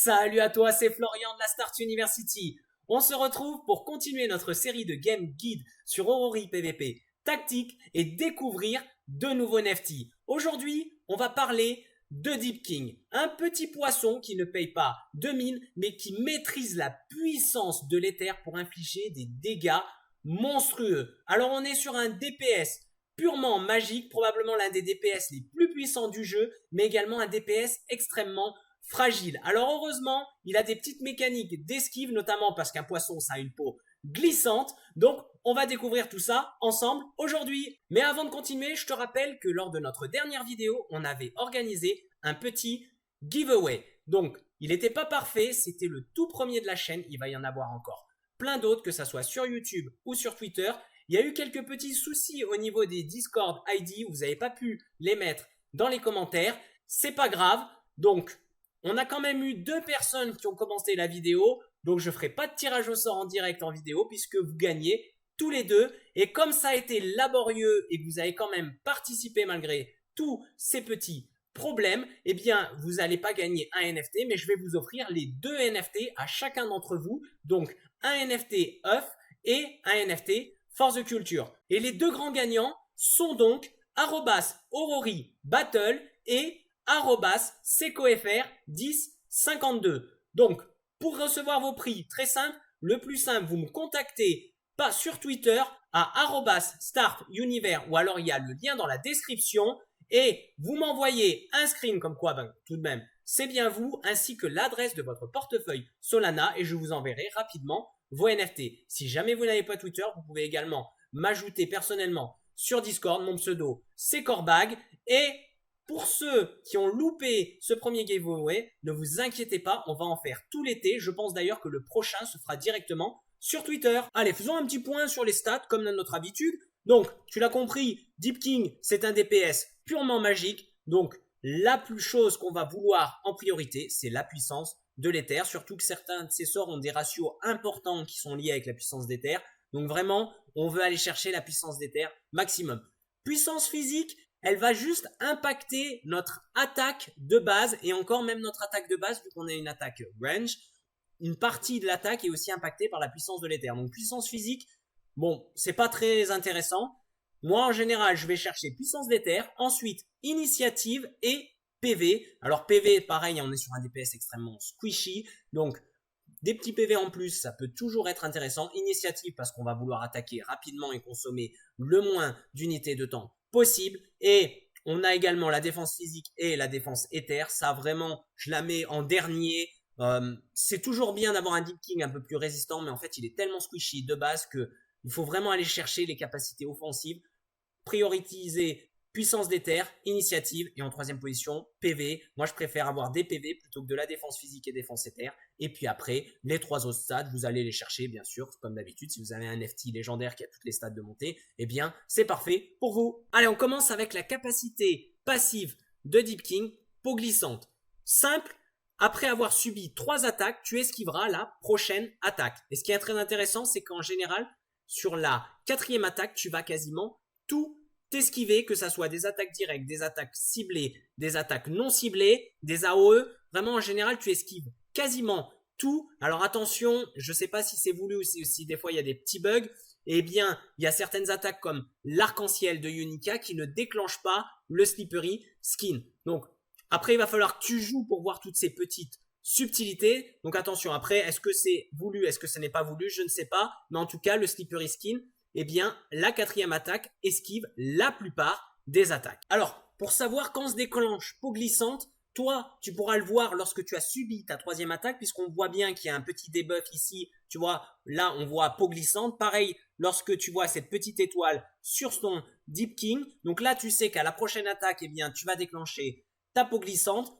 Salut à toi, c'est Florian de la Start University. On se retrouve pour continuer notre série de game guide sur Orori PVP tactique et découvrir de nouveaux NFT. Aujourd'hui, on va parler de Deep King, un petit poisson qui ne paye pas de mine mais qui maîtrise la puissance de l'éther pour infliger des dégâts monstrueux. Alors on est sur un DPS purement magique, probablement l'un des DPS les plus puissants du jeu, mais également un DPS extrêmement fragile. Alors heureusement, il a des petites mécaniques d'esquive, notamment parce qu'un poisson, ça a une peau glissante. Donc, on va découvrir tout ça ensemble aujourd'hui. Mais avant de continuer, je te rappelle que lors de notre dernière vidéo, on avait organisé un petit giveaway. Donc, il n'était pas parfait, c'était le tout premier de la chaîne. Il va y en avoir encore plein d'autres, que ça soit sur YouTube ou sur Twitter. Il y a eu quelques petits soucis au niveau des Discord ID, vous n'avez pas pu les mettre dans les commentaires. C'est pas grave. Donc, on a quand même eu 2 personnes qui ont commenté la vidéo, donc je ne ferai pas de tirage au sort en direct en vidéo puisque vous gagnez tous les deux. Et comme ça a été laborieux et que vous avez quand même participé malgré tous ces petits problèmes, eh bien vous n'allez pas gagner un NFT, mais je vais vous offrir les 2 NFT à chacun d'entre vous. Donc un NFT œuf et un NFT Force de Culture. Et les 2 grands gagnants sont donc @Orori Battle et @secofr1052. Donc, pour recevoir vos prix, très simple, le plus simple, vous me contactez pas sur Twitter à @startuniverse ou alors il y a le lien dans la description et vous m'envoyez un screen comme quoi, tout de même, c'est bien vous, ainsi que l'adresse de votre portefeuille Solana et je vous enverrai rapidement vos NFT. Si jamais vous n'avez pas Twitter, vous pouvez également m'ajouter personnellement sur Discord, mon pseudo c'est Corbag et pour ceux qui ont loupé ce premier giveaway, ne vous inquiétez pas, on va en faire tout l'été. Je pense d'ailleurs que le prochain se fera directement sur Twitter. Allez, faisons un petit point sur les stats comme à notre habitude. Donc, tu l'as compris, Deep King, c'est un DPS purement magique. Donc, la plus chose qu'on va vouloir en priorité, c'est la puissance de l'éther. Surtout que certains de ces sorts ont des ratios importants qui sont liés avec la puissance d'éther. Donc vraiment, on veut aller chercher la puissance d'éther maximum. Puissance physique, elle va juste impacter notre attaque de base et encore même notre attaque de base vu qu'on a une attaque range. Une partie de l'attaque est aussi impactée par la puissance de l'éther. Donc puissance physique, bon, c'est pas très intéressant. Moi en général, je vais chercher puissance d'éther, ensuite initiative et PV. Alors PV, pareil, on est sur un DPS extrêmement squishy, donc des petits PV en plus, ça peut toujours être intéressant. Initiative parce qu'on va vouloir attaquer rapidement et consommer le moins d'unités de temps possible. Et on a également la défense physique et la défense éther. Ça vraiment, je la mets en dernier. C'est toujours bien d'avoir un Deep King un peu plus résistant, mais en fait il est tellement squishy de base que il faut vraiment aller chercher les capacités offensives, prioriser puissance d'éther, initiative et en troisième position PV. Moi je préfère avoir des PV plutôt que de la défense physique et défense éther. Et puis après les 3 autres stats, vous allez les chercher bien sûr comme d'habitude. Si vous avez un NFT légendaire qui a toutes les stats de montée, eh bien c'est parfait pour vous. Allez, on commence avec la capacité passive de Deep King, peau glissante. Simple, après avoir subi 3 attaques, tu esquiveras la prochaine attaque. Et ce qui est très intéressant, c'est qu'en général, sur la 4e attaque, tu vas quasiment tout t'esquiver, que ça soit des attaques directes, des attaques ciblées, des attaques non ciblées, des AOE. Vraiment, en général, tu esquives quasiment tout. Alors attention, je ne sais pas si c'est voulu ou si des fois il y a des petits bugs. Eh bien, il y a certaines attaques comme l'arc-en-ciel de Unica qui ne déclenchent pas le slippery skin. Donc, après, il va falloir que tu joues pour voir toutes ces petites subtilités. Donc attention, après, est-ce que c'est voulu, est-ce que ce n'est pas voulu, je ne sais pas. Mais en tout cas, le slippery skin, eh bien, la 4e attaque esquive la plupart des attaques. Alors, pour savoir quand se déclenche peau glissante, toi, tu pourras le voir lorsque tu as subi ta 3e attaque, puisqu'on voit bien qu'il y a un petit debuff ici. Tu vois, là, on voit peau glissante. Pareil, lorsque tu vois cette petite étoile sur ton Deep King. Donc là, tu sais qu'à la prochaine attaque, eh bien, tu vas déclencher ta peau glissante.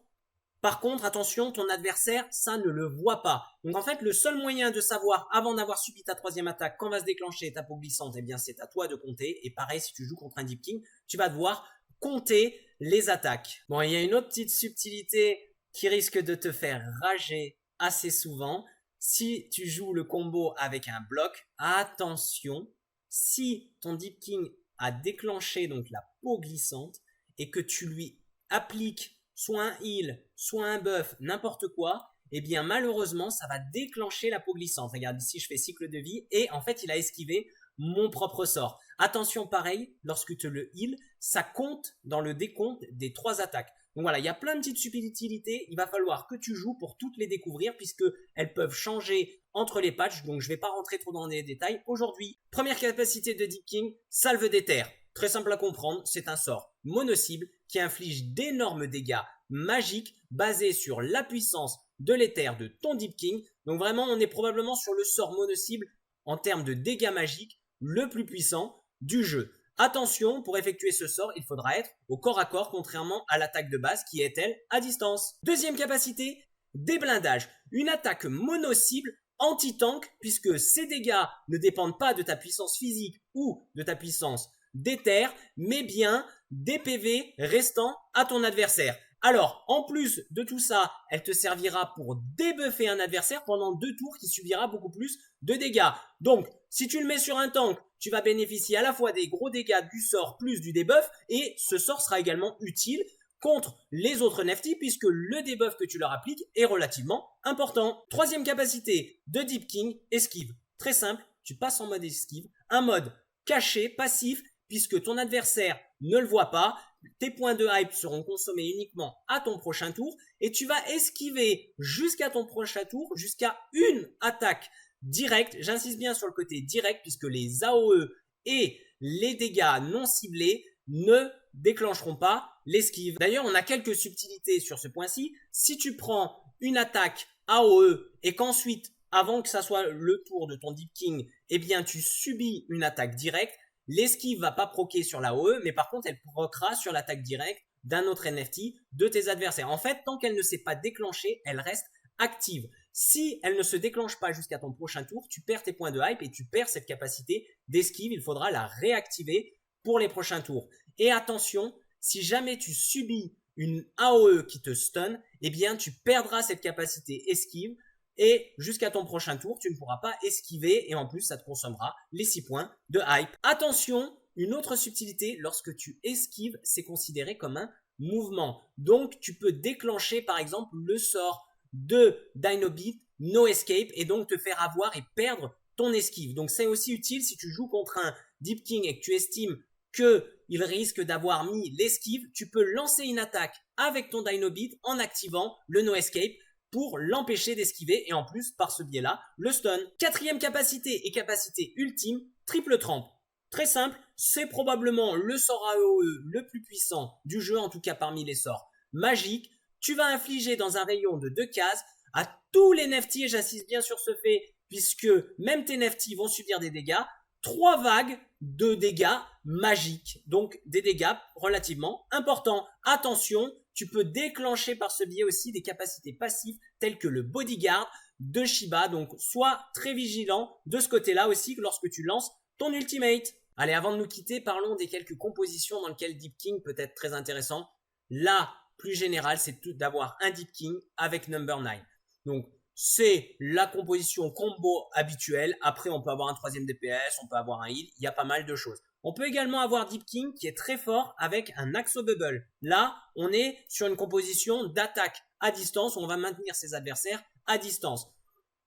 Par contre, attention, ton adversaire, ça ne le voit pas. Donc en fait, le seul moyen de savoir, avant d'avoir subi ta 3e attaque, quand va se déclencher ta peau glissante, eh bien c'est à toi de compter. Et pareil, si tu joues contre un Deep King, tu vas devoir compter les attaques. Bon, il y a une autre petite subtilité qui risque de te faire rager assez souvent. Si tu joues le combo avec un bloc, attention, si ton Deep King a déclenché donc la peau glissante et que tu lui appliques soit un heal, soit un buff, n'importe quoi, eh bien malheureusement ça va déclencher la peau glissante. Regarde ici je fais cycle de vie et en fait il a esquivé mon propre sort. Attention pareil, lorsque tu le heal, ça compte dans le décompte des 3 attaques. Donc voilà, il y a plein de petites subtilités, il va falloir que tu joues pour toutes les découvrir puisque elles peuvent changer entre les patchs, donc je ne vais pas rentrer trop dans les détails aujourd'hui. Première capacité de Deep King, salve d'éther. Très simple à comprendre, c'est un sort mono-cible qui inflige d'énormes dégâts magiques basés sur la puissance de l'éther de ton Deep King. Donc vraiment, on est probablement sur le sort mono-cible en termes de dégâts magiques le plus puissant du jeu. Attention, pour effectuer ce sort, il faudra être au corps à corps, contrairement à l'attaque de base qui est, elle, à distance. Deuxième capacité, déblindage. Une attaque mono-cible anti-tank, puisque ces dégâts ne dépendent pas de ta puissance physique ou de ta puissance d'éther, mais bien des PV restants à ton adversaire. Alors, en plus de tout ça, elle te servira pour débuffer un adversaire pendant 2 tours qui subira beaucoup plus de dégâts. Donc, si tu le mets sur un tank, tu vas bénéficier à la fois des gros dégâts du sort plus du debuff et ce sort sera également utile contre les autres nefty puisque le debuff que tu leur appliques est relativement important. Troisième capacité de Deep King, esquive. Très simple, tu passes en mode esquive, un mode caché, passif, puisque ton adversaire ne le voit pas. Tes points de hype seront consommés uniquement à ton prochain tour et tu vas esquiver jusqu'à ton prochain tour, jusqu'à une attaque directe. J'insiste bien sur le côté direct puisque les AOE et les dégâts non ciblés ne déclencheront pas l'esquive. D'ailleurs, on a quelques subtilités sur ce point-ci. Si tu prends une attaque AOE et qu'ensuite, avant que ça soit le tour de ton Deep King, eh bien tu subis une attaque directe, l'esquive va pas proquer sur la OE, mais par contre, elle proquera sur l'attaque directe d'un autre NFT de tes adversaires. En fait, tant qu'elle ne s'est pas déclenchée, elle reste active. Si elle ne se déclenche pas jusqu'à ton prochain tour, tu perds tes points de hype et tu perds cette capacité d'esquive. Il faudra la réactiver pour les prochains tours. Et attention, si jamais tu subis une AOE qui te stun, eh bien, tu perdras cette capacité esquive. Et jusqu'à ton prochain tour, tu ne pourras pas esquiver et en plus, ça te consommera les 6 points de hype. Attention, une autre subtilité, lorsque tu esquives, c'est considéré comme un mouvement. Donc, tu peux déclencher par exemple le sort de Dynobit No Escape et donc te faire avoir et perdre ton esquive. Donc, c'est aussi utile si tu joues contre un Deep King et que tu estimes qu'il risque d'avoir mis l'esquive, tu peux lancer une attaque avec ton Dynobit en activant le No Escape pour l'empêcher d'esquiver et en plus, par ce biais-là, le stun. Quatrième capacité et capacité ultime, triple trempe. Très simple, c'est probablement le sort AOE le plus puissant du jeu, en tout cas parmi les sorts magiques. Tu vas infliger dans un rayon de 2 cases à tous les nefty, et j'insiste bien sur ce fait, puisque même tes nefty vont subir des dégâts, 3 vagues de dégâts magiques, donc des dégâts relativement importants. Attention, tu peux déclencher par ce biais aussi des capacités passives telles que le bodyguard de Shiba, donc sois très vigilant de ce côté-là aussi lorsque tu lances ton ultimate. Allez, avant de nous quitter, parlons des quelques compositions dans lesquelles Deep King peut être très intéressant. La plus générale, c'est d'avoir un Deep King avec Number 9. Donc, c'est la composition combo habituelle. Après, on peut avoir un 3ème DPS, on peut avoir un heal, il y a pas mal de choses. On peut également avoir Deep King qui est très fort avec un Axo Bubble. Là, on est sur une composition d'attaque à distance où on va maintenir ses adversaires à distance.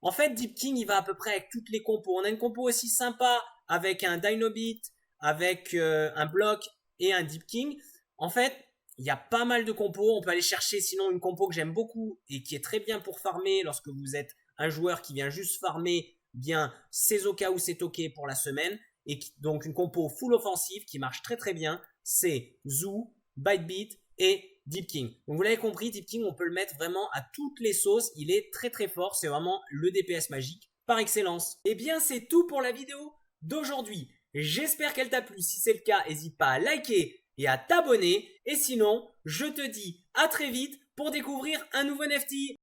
En fait, Deep King, il va à peu près avec toutes les compos. On a une compo aussi sympa avec un Dynobit, avec un bloc et un Deep King. En fait, il y a pas mal de compos. On peut aller chercher sinon une compo que j'aime beaucoup et qui est très bien pour farmer lorsque vous êtes un joueur qui vient juste farmer bien ses Oka ou ses Toke pour la semaine. Et donc une compo full offensive qui marche très très bien, c'est Zoo, Bytebeat et Deep King. Donc vous l'avez compris, Deep King on peut le mettre vraiment à toutes les sauces, il est très très fort, c'est vraiment le DPS magique par excellence. Et bien c'est tout pour la vidéo d'aujourd'hui, j'espère qu'elle t'a plu, si c'est le cas n'hésite pas à liker et à t'abonner, et sinon je te dis à très vite pour découvrir un nouveau NFT.